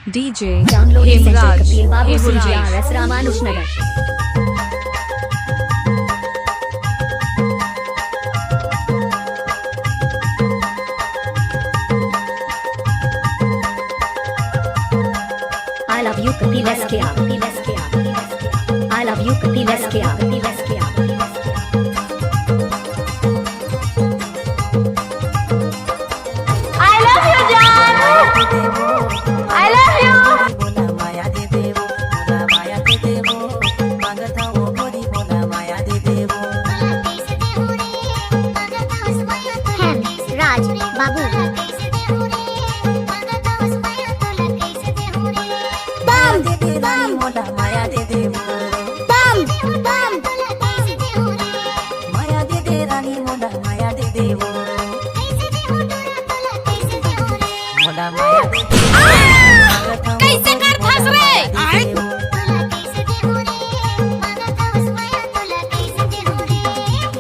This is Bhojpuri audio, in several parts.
DJ Downloading center Hemraj Kapil Babu Hemraj CRS Ramanujnagar. I love you Kapil SKR. I love you Kapil SKR. I love you, John. I love you. Raj, Babu. Bam, bam, bam, bam. कैसे कर फंस रे?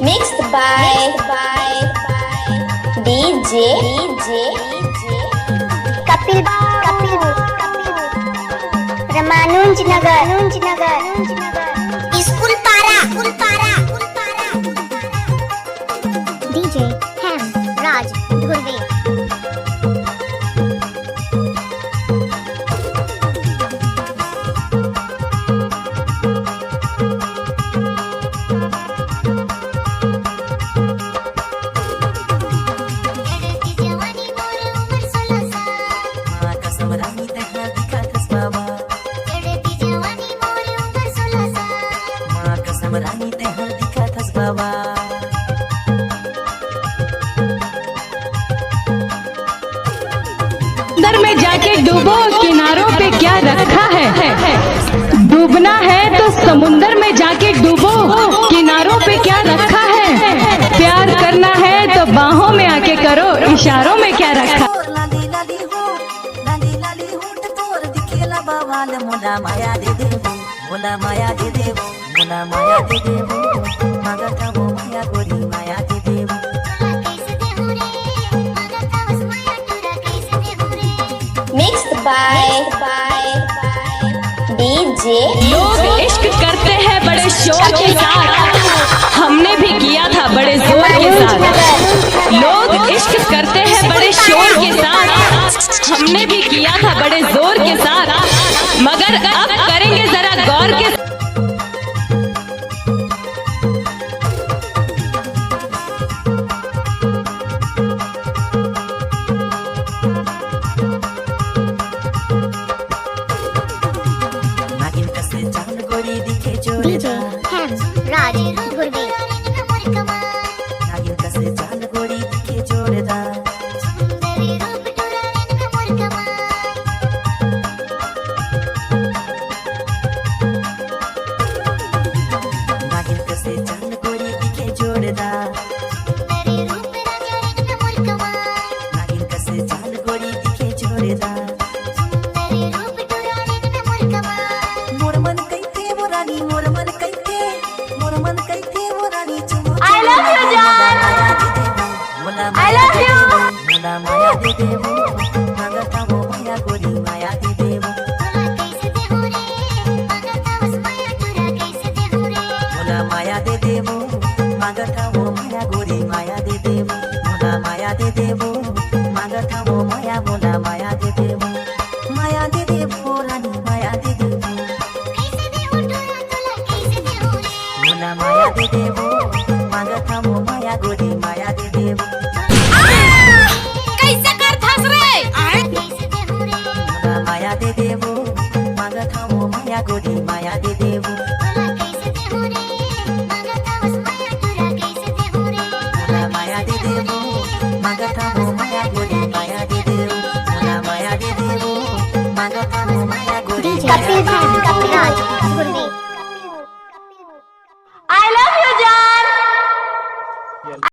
Mixed by DJ Kapil Ramanujnagar. School para. DJ Hemraj Dhurve. अंदर में जाके डूबो, किनारों पे क्या रखा है। डूबना है तो समुंदर में जाके डूबो, किनारों पे क्या रखा है। प्यार करना है तो बाहों में आके करो, इशारों में क्या रखा। Mixed by DJ. लोग इश्क करते हैं बड़े शोर के साथ, हमने भी किया था बड़े जोर के साथ। लोग इश्क करते हैं बड़े शोर के साथ, हमने भी किया था बड़े जोर के साथ, मगर अब करेंगे जरा गौर के। DJ Hemraj Dhurve. I love you, John. I love you. कैसे कर फंस रे? Kapil Raj.